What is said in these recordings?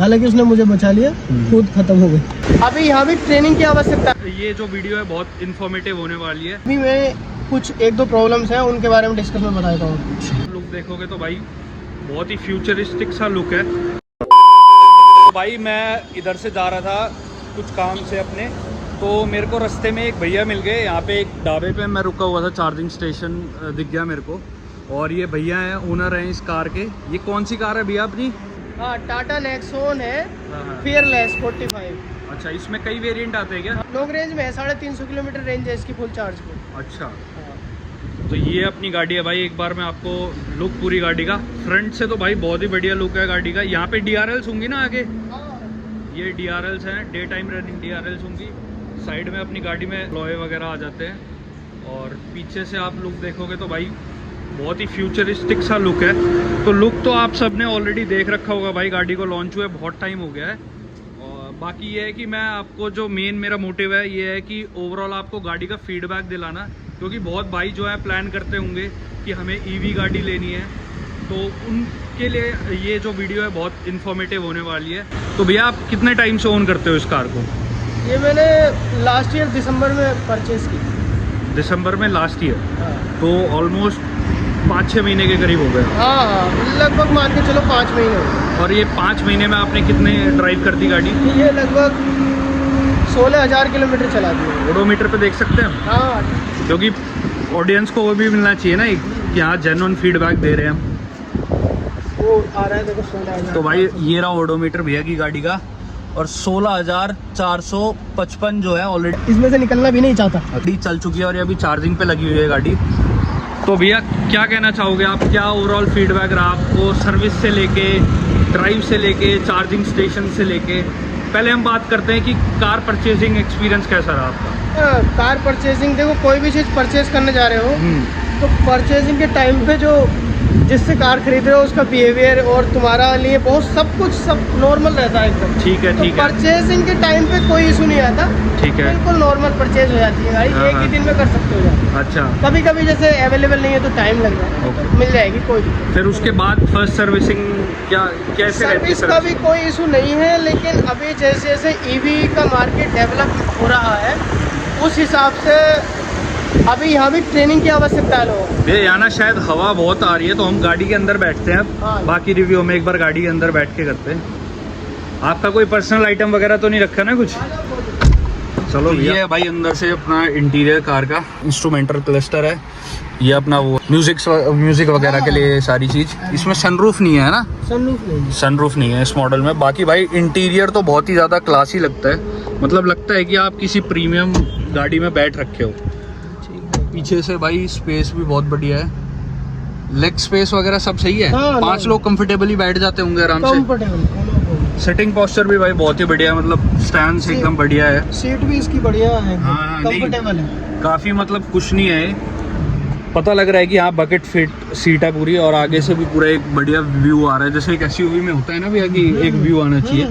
हालांकि उसने मुझे बचा लिया, खुद खत्म हो गई। अभी यहाँ भी ट्रेनिंग की आवश्यकता। ये जो वीडियो है बहुत इन्फॉर्मेटिव होने वाली है। अभी मैं कुछ एक दो प्रॉब्लम्स हैं उनके बारे में डिस्कस में बताता हूँ। लुक देखोगे तो भाई बहुत ही फ्यूचरिस्टिक सा लुक है। तो भाई मैं इधर से जा रहा था कुछ काम से अपने, तो मेरे को रास्ते में एक भैया मिल गए। यहाँ पे एक ढाबे पे मैं रुका हुआ था, चार्जिंग स्टेशन दिख गया मेरे को। और ये भैया हैं, ओनर हैं इस कार के। ये कौन सी कार है भैया अपनी? हाँ, टाटा नेक्सॉन है, फियरलेस 45। अच्छा, इसमें कई वेरिएंट आते हैं क्या? लॉन्ग रेंज में है, 350 किलोमीटर रेंज है इसकी फुल चार्ज पे। अच्छा, तो ये अपनी गाड़ी है भाई। एक बार मैं आपको लुक पूरी गाड़ी का फ्रंट से, तो भाई बहुत ही बढ़िया लुक है गाड़ी का। यहाँ पे DRLs होंगी ना आगे, ये DRLs हैं, डे टाइम रनिंग DRLs होंगी। साइड में अपनी गाड़ी में लोहे वगैरह आ जाते हैं। और पीछे से आप लुक देखोगे तो भाई बहुत ही फ्यूचरिस्टिक सा लुक है। तो लुक तो आप सबने ऑलरेडी देख रखा होगा भाई, गाड़ी को लॉन्च हुए बहुत टाइम हो गया है। और बाकी ये है कि मैं आपको जो मेन मेरा मोटिव है ये है कि ओवरऑल आपको गाड़ी का फीडबैक दिलाना, क्योंकि बहुत भाई जो है प्लान करते होंगे कि हमें EV गाड़ी लेनी है, तो उनके लिए ये जो वीडियो है बहुत इन्फॉर्मेटिव होने वाली है। तो भैया आप कितने टाइम से ओन करते हो इस कार को? ये मैंने लास्ट ईयर दिसंबर में परचेज की। दिसंबर में लास्ट ईयर? हाँ। तो ऑलमोस्ट 5-6 महीने के करीब हो गए। हाँ, लगभग मान के चलो 5 महीने हो गए। और ये 5 महीने में आपने कितने ड्राइव कर दी गाड़ी? ये लगभग 16,000 किलोमीटर चला दी। ओडोमीटर पे देख सकते हैं? हाँ, क्योंकि ऑडियंस को वो भी मिलना चाहिए ना कि हाँ जेन्युइन फीडबैक दे रहे हैं हम। वो आ रहा है देखो 16,000। तो भाई ये रहा ओडोमीटर भैया की गाड़ी का, और 16,455 जो है ऑलरेडी इसमें से निकलना भी नहीं चाहता। अभी चल चुकी है और ये अभी चार्जिंग पे लगी हुई है गाड़ी। तो भैया क्या कहना चाहोगे आप? क्या ओवरऑल फीडबैक रहा आपको सर्विस से लेके, ड्राइव से लेके, चार्जिंग स्टेशन से लेके? पहले हम बात करते हैं कि कार परचेजिंग एक्सपीरियंस कैसा रहा आपका? कार परचेजिंग, देखो कोई भी चीज़ परचेज करने जा रहे हो तो परचेजिंग के टाइम पे जो जिससे कार खरीद रहे हो उसका बिहेवियर और तुम्हारा लिए बहुत सब कुछ सब नॉर्मल रहता है एकदम। ठीक है, ठीक है। परचेजिंग के टाइम पे कोई इशू नहीं आता। ठीक है, बिल्कुल नॉर्मल परचेज हो जाती है गाड़ी। एक ही दिन में कर सकते हो जाए। अच्छा, कभी कभी जैसे अवेलेबल नहीं है तो टाइम लग जाए, मिल जाएगी कोई दिक्कत। फिर उसके बाद फर्स्ट सर्विसिंग क्या कैसे रहती है? सर्विस का भी कोई इशू नहीं है, लेकिन अभी जैसे जैसे EV का मार्केट डेवलप हो रहा है उस हिसाब से अभी यहाँ भी ट्रेनिंग की आवश्यकता है लोगों को। यहाँ ना शायद हवा बहुत आ रही है, तो हम गाड़ी के अंदर बैठते हैं। हाँ। बाकी रिव्यू में एक बार गाड़ी के अंदर बैठ के करते हैं। आपका कोई पर्सनल आइटम वगैरह तो नहीं रखा ना कुछ? चलो, ये है भाई अंदर से अपना इंटीरियर कार का। इंस्ट्रूमेंटल क्लस्टर है ये अपना, वो म्यूजिक वगैरह के लिए सारी चीज। इसमें सनरूफ नहीं है ना? सनरूफ नहीं है इस मॉडल में। बाकी भाई इंटीरियर तो बहुत ही ज़्यादा क्लासी लगता है, मतलब लगता है कि आप किसी प्रीमियम गाड़ी में बैठ रखे हो। पीछे से भाई स्पेस भी बहुत बढ़िया है, लेग स्पेस वगैरह सब सही है। हाँ, 5 लोग कंफर्टेबली बैठ जाते होंगे आराम से। सिटिंग पोस्चर भी भाई बहुत ही बढ़िया है, मतलब स्टैंड एकदम बढ़िया है। सीट भी इसकी बढ़िया है, हाँ, कंफर्टेबल है काफ़ी, मतलब कुछ नहीं है। पता लग रहा है कि हाँ बकेट फिट सीट है पूरी, और आगे से भी पूरा एक बढ़िया व्यू आ रहा है, जैसे एक SUV में होता है ना भैया कि एक व्यू आना चाहिए,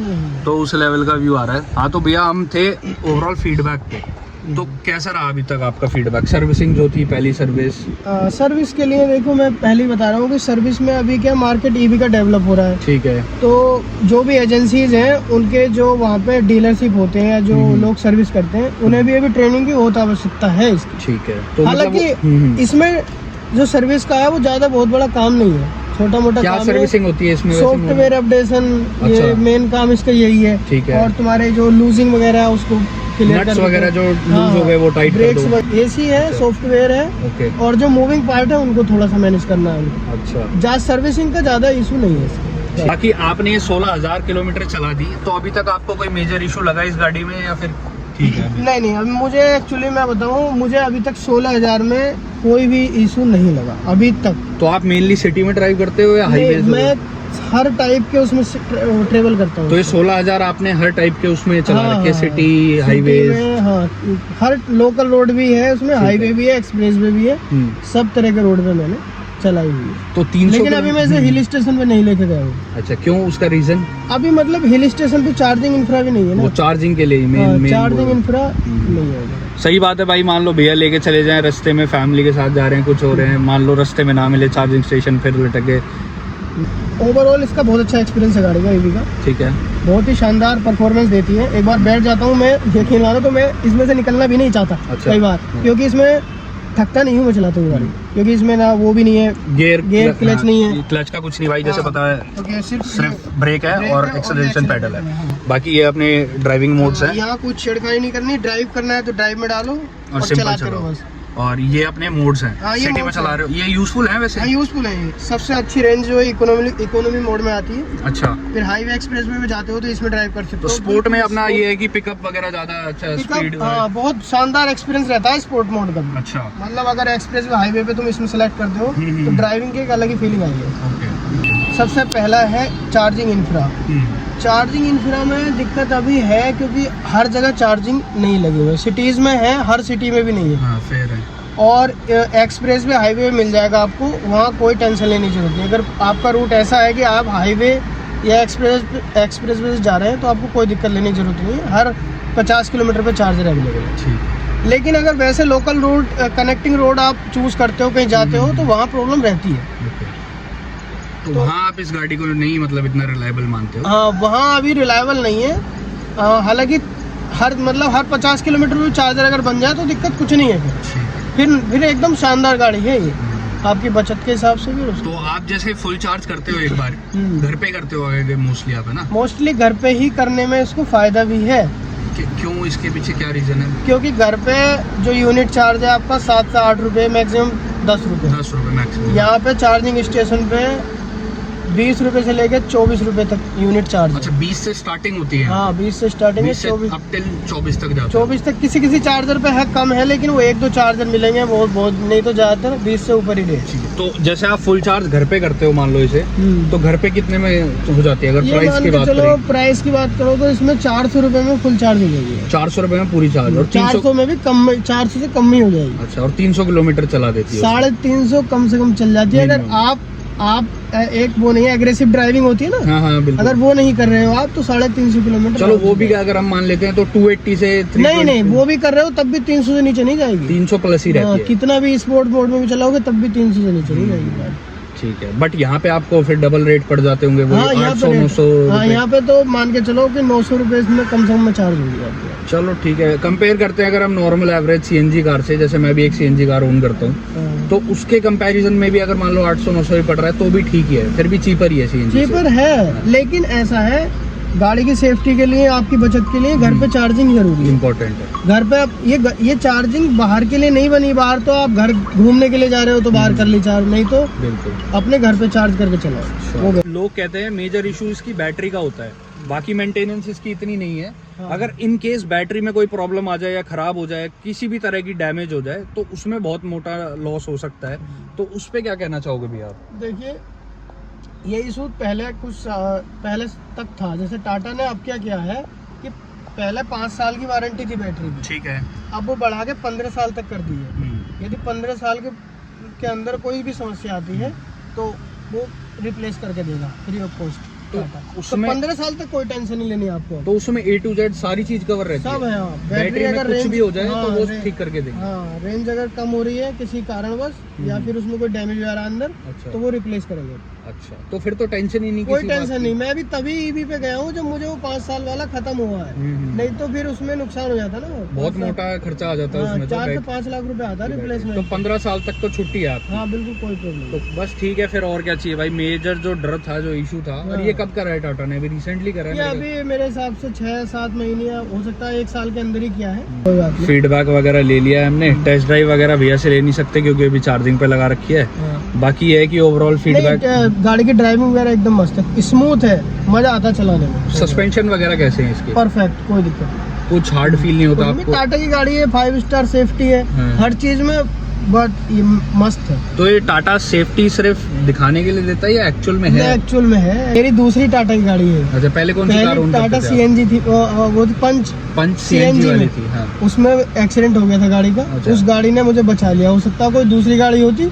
तो उस लेवल का व्यू आ रहा है। हाँ, तो भैया हम थे ओवरऑल फीडबैक पे, तो कैसा रहा अभी तक आपका फीडबैक? सर्विसिंग जो थी पहली सर्विस सर्विस के लिए देखो मैं पहले बता रहा हूँ कि सर्विस में अभी क्या मार्केट EV का डेवलप हो रहा है। ठीक है। तो जो भी एजेंसीज हैं उनके जो वहाँ पे डीलरशिप होते हैं, जो लोग सर्विस करते हैं, उन्हें भी अभी ट्रेनिंग की बहुत आवश्यकता है इसकी। ठीक है। तो हालांकि इसमें जो सर्विस का है वो ज्यादा बहुत बड़ा काम नहीं है, छोटा मोटा क्या काम सर्विसिंग होती है इसमें? सॉफ्टवेयर अपडेशन, ये मेन काम इसका यही है। ठीक है। और तुम्हारे जो लूजिंग वगैरह है उसको नट्स वगैरह जो लूज हो गए वो टाइट कर दो। AC है, सॉफ्टवेयर है। ओके। और जो मूविंग पार्ट है उनको थोड़ा सा मैनेज करना है। अच्छा, ज्यादा सर्विसिंग का ज्यादा इशू नहीं है इसका। बाकी आपने ये 16,000 किलोमीटर चला दी, तो अभी तक आपको कोई मेजर इशू लगा इस गाड़ी में या फिर ठीक है? नहीं, अभी मुझे एक्चुअली मैं बताऊं, मुझे अभी तक 16,000 में कोई भी इशू नहीं लगा अभी तक। तो आप मेनली सिटी में ड्राइव करते हो या हाईवे? मैं हर टाइप के उसमें ट्रेवल करता हूँ। तो ये 16,000 आपने हर टाइप के उसमें चला रखे? City, highway? हाँ, हर लोकल रोड भी है उसमें, हाईवे भी है, एक्सप्रेस वे भी है, सब तरह के रोड पे मैंने चलाई हुई है। तो 300, लेकिन अभी मैं इसे हिल स्टेशन पे नहीं लेके गया हूँ। अच्छा, क्यों? उसका रीजन? अभी मतलब हिल स्टेशन पे चार्जिंग इंफ्रा भी नहीं है ना। वो चार्जिंग के लिए मेन चार्जिंग इंफ्रा नहीं है। सही बात है भाई। मान लो भैया लेके चले जाएं, रास्ते में फैमिली के साथ जा रहे हैं, कुछ हो रहे हैं, मान लो रास्ते में ना मिले चार्जिंग स्टेशन, फिर लटके ओवरऑल इसका बहुत अच्छा एक्सपीरियंस है गाड़ी का, ईवी का। ठीक है। बहुत ही शानदार परफॉर्मेंस देती है। एक बार बैठ जाता हूँ मैं, यकीन मानो तो मैं इसमें से निकलना भी नहीं चाहता। अच्छा। कई बार, क्योंकि इसमें थकता नहीं हूँ मैं चलाता हूँ गाड़ी, क्योंकि इसमें ना वो भी नहीं है गियर क्लच नहीं है, क्लच का कुछ नहीं भाई, जैसे पता है तो सिर्फ ब्रेक है और एक्सेलरेशन पेडल है। हाँ। बाकी ये अपने ड्राइविंग मोड्स है। यहाँ कुछ छेड़खानी नहीं करनी, ड्राइव करना है तो ड्राइव में डालो और सिंपल चलाते रहो बस। और ये अपने मोड्स हैं। हाँ, ये सिटी में modes चला रहे हो, ये यूजफुल है वैसे। हाँ, यूजफुल है ये। सबसे अच्छी रेंज जो है इकोनॉमी मोड में आती है। अच्छा। फिर हाईवे एक्सप्रेस में जाते हो तो इसमें ड्राइव कर सकते हो। तो स्पोर्ट में अपना ये है कि पिकअप वगैरह ज्यादा अच्छा, स्पीड। हाँ, बहुत शानदार एक्सपीरियंस रहता है स्पोर्ट मोड का। अच्छा। मतलब अगर एक्सप्रेस वे हाईवे पे तुम इसमें सेलेक्ट करते हो तो ड्राइविंग की एक अलग ही फीलिंग आएगी। ओके। सबसे पहला है चार्जिंग इंफ्रा। चार्जिंग इंफ्रा में दिक्कत अभी है क्योंकि हर जगह चार्जिंग नहीं लगी हुई है। सिटीज में है, हर सिटी में भी नहीं है। हाँ, फेयर है। और एक्सप्रेस वे हाईवे में मिल जाएगा आपको, वहाँ कोई टेंशन लेने की जरूरत नहीं। अगर आपका रूट ऐसा है कि आप हाईवे या एक्सप्रेस वे से जा रहे हैं तो आपको कोई दिक्कत लेने की जरूरत नहीं है। हर 50 किलोमीटर पर चार्जर अवेलेबल है। ठीक। लेकिन अगर वैसे लोकल रोड कनेक्टिंग रोड आप चूज करते हो, कहीं जाते हो, तो वहाँ प्रॉब्लम रहती है। तो वहाँ आप इस गाड़ी को नहीं मतलब इतना रिलायबल मानते हो? हाँ, वहाँ अभी रिलायबल नहीं है। हालांकि हर 50 किलोमीटर में चार्जर अगर बन जाए तो दिक्कत कुछ नहीं है। फिर एकदम शानदार गाड़ी है ये, आपकी बचत के हिसाब से भी। तो आप जैसे फुल चार्ज करते हो एक बार, घर पे करते हो मोस्टली आप, है ना? मोस्टली घर पे ही करने में इसको फायदा भी है। क्यों, इसके पीछे क्या रीजन है? क्योंकि घर पे जो यूनिट चार्ज है आपका 7 से 8 रुपए, मैक्सिमम 10 रुपए। 10 रुपए मैक्सिमम। यहाँ पे चार्जिंग स्टेशन पे 20 रुपए से लेकर 24 रुपए तक यूनिट चार्ज। अच्छा, 20 से स्टार्टिंग होती है? हाँ, 20 से स्टार्टिंग है, 24 तक जाता है। 24 तक किसी चार्जर पे है, कम है, लेकिन वो 1-2 चार्जर मिलेंगे, बहुत नहीं तो ज्यादातर 20 से ऊपर ही रेट। तो जैसे आप फुल चार्ज घर पे करते हो, मान लो इसे, तो घर पे कितने में हो जाती है? अगर प्राइस की बात करें, प्राइस की बात करो तो इसमें 400 रुपए में फुल चार्ज हो जाएगी। 400 रुपए में पूरी चार्ज, और 400 में भी कम, 400 से कम ही हो जाएगी। अच्छा, और 300 किलोमीटर चला देती है? 350 कम से कम चल जाती है। अगर आप एक वो नहीं है, एग्रेसिव ड्राइविंग होती है ना। हाँ, बिल्कुल। अगर वो नहीं कर रहे हो आप तो 350 किलोमीटर। चलो वो भी अगर हम मान लेते हैं तो 280 से 320। नहीं, वो भी कर रहे हो तब भी 300 से नीचे नहीं जाएगी। 300 प्लस ही रहती है। कितना भी स्पोर्ट मोड में भी चलाओगे तब भी 300 से नीचे नहीं जाएगी। ठीक है, बट यहाँ पे आपको फिर डबल रेट पड़ जाते होंगे, वो 800-900। हाँ, यहाँ पे तो मान के चलो कि 900 रुपए में कम से कम में चार्ज होगी आपको। चलो ठीक है, कंपेयर करते हैं अगर हम नॉर्मल एवरेज सीएनजी कार से, जैसे मैं भी एक सीएनजी कार ओन करता हूँ, तो उसके कंपैरिजन में भी अगर मान लो 800-900 ही पड़ रहा है तो भी ठीक ही है, फिर भी चीपर ही है सीएनजी। चीपर है, लेकिन ऐसा है गाड़ी की सेफ्टी के लिए, आपकी बचत के लिए घर पे चार्जिंग जरूरी है, इम्पोर्टेंट है। घर पे आप ये चार्जिंग बाहर के लिए नहीं बनी। बाहर तो आप घर घूमने के लिए जा रहे हो तो बाहर कर ली चार्ज, नहीं तो बिल्कुल अपने घर पे चार्ज करके चलाओ। लोग कहते हैं मेजर इशू इसकी बैटरी का होता है, बाकी मेंटेनेंस इसकी इतनी नहीं है। हाँ। अगर इन केस बैटरी में कोई प्रॉब्लम आ जाए या खराब हो जाए, किसी भी तरह की डैमेज हो जाए, तो उसमें बहुत मोटा लॉस हो सकता है। तो उस पे क्या कहना चाहोगे भैया आप? देखिए, ये इशू पहले तक था। जैसे टाटा ने अब क्या किया है कि पहले 5 साल की वारंटी थी बैटरी की, ठीक है, अब वो बढ़ा के 15 साल तक कर दी है। यदि 15 साल के अंदर कोई भी समस्या आती है तो वो रिप्लेस करके देगा फ्री ऑफ कॉस्ट। तो उसमें 15 साल तक कोई टेंशन नहीं लेनी आपको। तो उसमें A to Z सारी चीज कवर रहती है, सब है। बैटरी अगर कुछ भी हो जाए तो वो ठीक करके देंगे। हाँ, रेंज अगर कम हो रही है किसी कारणवश या फिर उसमें कोई डैमेज आ रहा है अंदर, अच्छा, तो वो रिप्लेस करेंगे। अच्छा, तो फिर तो टेंशन ही नहीं, कोई टेंशन नहीं। मैं भी तभी ईवी पे गया हूँ जब मुझे वो 5 साल वाला खत्म हुआ है, नहीं तो फिर उसमें नुकसान हो जाता ना, बहुत मोटा खर्चा आ जाता है उसमें। 4 से 5 लाख रुपए आता है रिप्लेसमेंट। तो 15 साल तक तो छुट्टी है आपकी। हाँ, बिल्कुल, कोई प्रॉब्लम। तो बस ठीक है, फिर और क्या चाहिए भाई। मेजर जो डर था, जो इशू था, और ये कब करा है टाटा ने? अभी रिसेंटली करा है? अभी मेरे हिसाब से 6-7 महीने, हो सकता है 1 साल के अंदर ही किया है। फीडबैक वगैरह ले लिया है हमने, टेस्ट ड्राइव वगैरह भैया से ले नहीं सकते क्योंकि अभी चार्जिंग पे लगा रखी है। बाकी ये है कि ओवरऑल फीडबैक, गाड़ी की ड्राइविंग वगैरह एकदम मस्त है, स्मूथ है, मजा आता है चलाने में। सस्पेंशन वगैरह कैसे है इसके? परफेक्ट, कोई दिक्कत, कुछ हार्ड फील नहीं होता आपको? टाटा की गाड़ी है, 5 स्टार सेफ्टी है हर चीज में, बट ये मस्त है। तो ये टाटा सेफ्टी सिर्फ दिखाने के लिए देता है या एक्चुअल में है? एक्चुअल में है। मेरी दूसरी टाटा की गाड़ी है। अच्छा, पहले कौन सी कार ओन करते थे? टाटा सीएनजी थी, वो पंच सीएनजी वाली थी। हाँ। उसमें एक्सीडेंट हो गया था गाड़ी का। अच्छा। उस गाड़ी ने मुझे बचा लिया। हो सकता है कोई दूसरी गाड़ी होती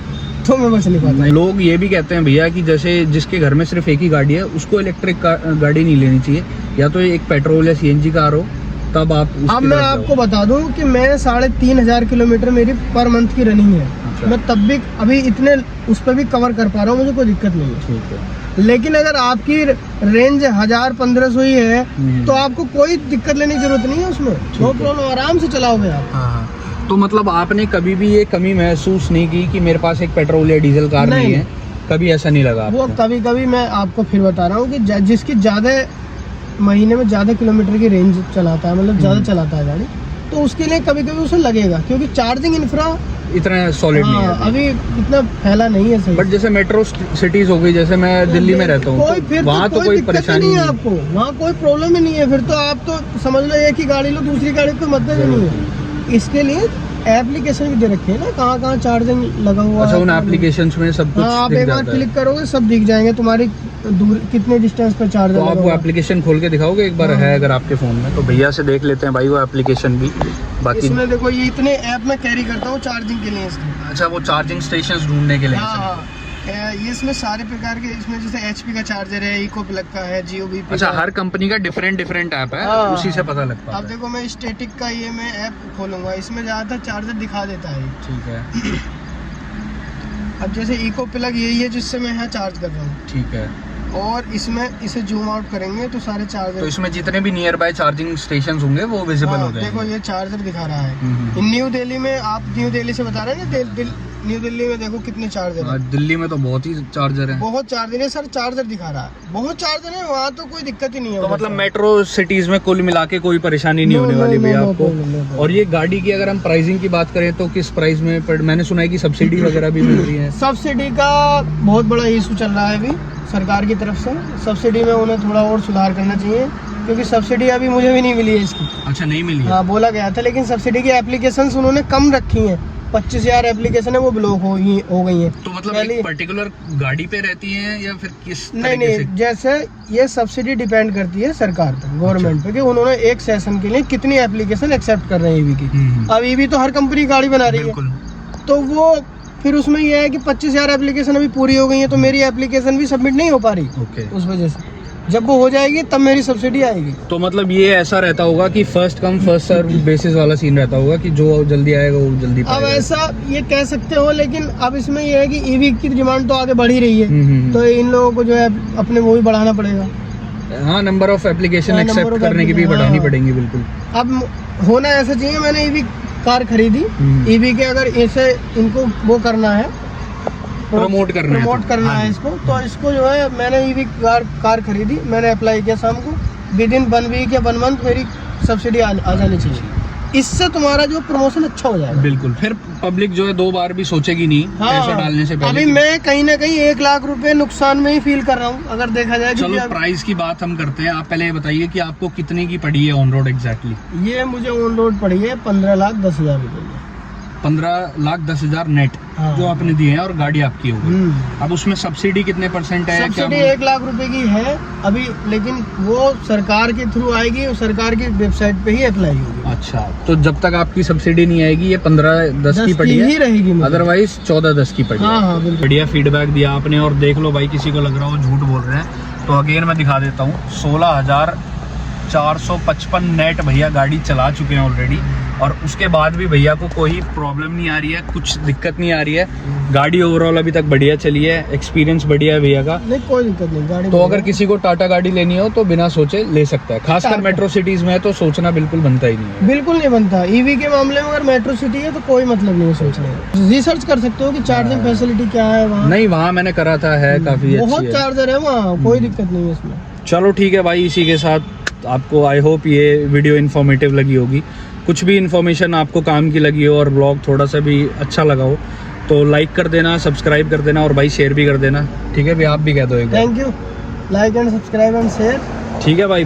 तो मैं बच नहीं पाता। लोग ये भी कहते हैं भैया कि जैसे जिसके घर में सिर्फ एक ही गाड़ी है उसको इलेक्ट्रिक गाड़ी नहीं लेनी चाहिए, या तो एक पेट्रोल या सीएनजी कार हो तब आप। अब मैं आपको बता दूं कि मैं 3,500 किलोमीटर मेरी पर मंथ की रनिंग है। अच्छा। मैं तब भी अभी इतने उस पर भी कवर कर पा रहा हूँ, मुझे कोई दिक्कत नहीं है। ठीक है। लेकिन अगर आपकी रेंज 1000-1500 ही है तो आपको कोई दिक्कत लेने की जरूरत नहीं है उसमें, नो प्रॉब्लम, आराम से चलाओगे आप। हाँ। तो मतलब आपने कभी भी ये कमी महसूस नहीं की कि मेरे पास एक पेट्रोल या डीजल कार नहीं है, कभी ऐसा नहीं लगा वो आपको? कभी कभी मैं आपको फिर बता रहा हूँ कि जिसकी ज़्यादा महीने में ज़्यादा किलोमीटर की रेंज चलाता है, मतलब ज़्यादा चलाता है गाड़ी, तो उसके लिए कभी कभी उसे लगेगा, क्योंकि चार्जिंग इंफ्रा इतना सॉलिड नहीं है अभी इतना फैला नहीं है सही। बट जैसे मेट्रो सिटीज हो गई, जैसे मैं दिल्ली में रहता हूँ, वहाँ तो कोई परेशानी नहीं है आपको, वहाँ कोई प्रॉब्लम ही नहीं है। फिर तो आप तो समझ लो एक ही गाड़ी लो, दूसरी गाड़ी को मतलब ही नहीं है। इसके लिए एप्लीकेशन भी दे रखे हैं ना, कहाँ कहाँ चार्जिंग लगा हुआ है। अच्छा, उन एप्लीकेशंस में सब कुछ आप एक बार क्लिक करोगे सब दिख जाएंगे, तुम्हारी दूर कितने डिस्टेंस पे चार्जर। तो आप वो एप्लीकेशन खोल के दिखाओगे एक बार? है अगर आपके फोन में तो भैया से देख लेते हैं भाई वो एप्लीकेशन भी। बाकी इसमें देखो ये इतने ऐप में कैरी करता हूँ चार्जिंग के लिए इसकी। अच्छा, वो चार्जिंग स्टेशंस ढूंढने के लिए। हाँ, ये इसमें सारे प्रकार के, इसमें जैसे HP का चार्जर है, इको प्लग का है, जियो BP। अच्छा, हर कंपनी का डिफरेंट ऐप है, उसी से पता लगता है। अब देखो मैं स्टैटिक का ये मैं ऐप खोलूंगा, इसमें ज्यादातर चार्जर दिखा देता है। ठीक है। अब जैसे इको प्लग यही है जिससे मैं यहाँ चार्ज कर रहा हूँ। ठीक है। और इसमें इसे जूम आउट करेंगे तो सारे चार्जर, तो इसमें जितने भी नियर बाय चार्जिंग स्टेशन होंगे वो विजिबल हो जाएंगे। देखो ये चार्जर दिखा रहा है। न्यू दिल्ली में, आप न्यू दिल्ली से बता रहे हैं ना, न्यू दिल्ली में देखो कितने चार्जर है। दिल्ली में तो बहुत ही चार्जर है, बहुत चार्जर है सर, चार्जर दिखा रहा है, बहुत चार्जर है, वहाँ तो कोई दिक्कत ही नहीं है। तो मतलब मेट्रो सिटीज में कुल मिला के कोई परेशानी नहीं होने वाली भैया आपको। और ये गाड़ी की अगर हम प्राइसिंग की बात करें तो किस प्राइस में? मैंने सुना है कि सब्सिडी वगैरह भी मिल रही है। सब्सिडी का बहुत बड़ा इशू चल रहा है अभी सरकार की तरफ से। सब्सिडी में उन्हें थोड़ा और सुधार करना चाहिए, क्योंकि सब्सिडी अभी मुझे भी नहीं मिली है इसकी। अच्छा, नहीं मिली है? हाँ, बोला गया था, लेकिन सब्सिडी की एप्लीकेशंस उन्होंने कम रखी हैं। 25,000 एप्लीकेशन है वो ब्लॉक हो गई है। तो मतलब एक पर्टिकुलर गाड़ी पे रहती है या फिर किस? नहीं, जैसे ये सब्सिडी डिपेंड करती है सरकार पर, गवर्नमेंट पे, कि उन्होंने एक सेशन के लिए कितनी एप्लीकेशन एक्सेप्ट कर रहे हैं ईवी की। अब ईवी तो हर कंपनी गाड़ी बना रही है, तो वो फिर उसमें यह है कि 25,000 एप्लीकेशन अभी पूरी हो गई है, तो मेरी एप्लीकेशन भी सबमिट नहीं हो पा रही। उस वजह से जब वो हो जाएगी तब मेरी सब्सिडी आएगी। तो मतलब ये ऐसा रहता होगा कि first come first serve basis वाला सीन रहता होगा कि जो जल्दी आएगा वो जल्दी पाएगा। अब ऐसा ये कह सकते हो, लेकिन अब इसमें ये है कि ईवी की डिमांड तो आगे बढ़ ही रही है, तो इन लोगों को जो है अपने वो भी बढ़ाना पड़ेगा। हाँ, नंबर ऑफ एप्लीकेशन एक्सेप्ट करने की भी बढ़ानी पड़ेंगी। बिल्कुल। अब होना ऐसा चाहिए, मैंने ईवी कार खरीदी, ईवी के अगर ऐसे इनको वो करना है, प्रमोट करना है इसको, तो इसको जो है मैंने ईवी कार खरीदी, मैंने अप्लाई किया शाम को, विद इन 1 वीक या 1 मंथ मेरी सब्सिडी आ जानी चाहिए। इससे तुम्हारा जो प्रमोशन अच्छा हो जाएगा। बिल्कुल। फिर पब्लिक जो है 2 बार भी सोचेगी नहीं पैसा डालने से पहले। अभी मैं कहीं ना कहीं 1 लाख रुपए नुकसान में ही फील कर रहा हूँ, अगर देखा जाए। चलो प्राइस की बात हम करते हैं, आप पहले ये बताइए कि आपको कितने की पड़ी है ऑन रोड एग्जैक्टली? ये मुझे ऑन रोड पड़ी है 15,10,000 रुपए। 15,10,000 नेट जो आपने दिए हैं, और गाड़ी आपकी हो गई। अब उसमें सब्सिडी कितने % है? सब्सिडी 1 लाख रुपए की है अभी, लेकिन वो सरकार के थ्रू आएगी और सरकार की वेबसाइट पे ही अप्लाई होगी। अच्छा, तो जब तक आपकी सब्सिडी नहीं आएगी ये 15,10 की पड़ी है, रहेगी, अदरवाइज 14,10 की पड़ी है। हाँ, बढ़िया फीडबैक दिया आपने। और देख लो भाई, किसी को लग रहा हो झूठ बोल रहे हैं तो अगेन मैं दिखा देता हूँ, 16,455 नेट भैया गाड़ी चला चुके हैं ऑलरेडी, और उसके बाद भी भैया को कोई प्रॉब्लम नहीं आ रही है, कुछ दिक्कत नहीं आ रही है। गाड़ी ओवरऑल अभी तक बढ़िया चली है, एक्सपीरियंस बढ़िया है भैया का। नहीं, कोई दिक्कत नहीं गाड़ी। तो अगर किसी को टाटा गाड़ी लेनी हो तो बिना सोचे ले सकता है, खासकर मेट्रो सिटीज में है तो सोचना बिल्कुल बनता ही नहीं है। बिल्कुल नहीं बनता। ईवी के मामले में अगर मेट्रो सिटी है तो कोई मतलब नहीं है सोचने। रिसर्च कर सकते हो कि चार्जिंग फैसिलिटी क्या है वहाँ। नहीं, वहाँ मैंने करा था, है काफी बहुत चार्जर है वहाँ, कोई दिक्कत नहीं है इसमें। चलो ठीक है भाई, इसी के साथ आपको आई होप ये वीडियो इन्फॉर्मेटिव लगी होगी। कुछ भी इन्फॉर्मेशन आपको काम की लगी हो और ब्लॉग थोड़ा सा भी अच्छा लगा हो तो लाइक कर देना, सब्सक्राइब कर देना, और भाई शेयर भी कर देना। ठीक है भाई, आप भी कह दो एक बार। Thank you. Like and subscribe and share. ठीक है भाई।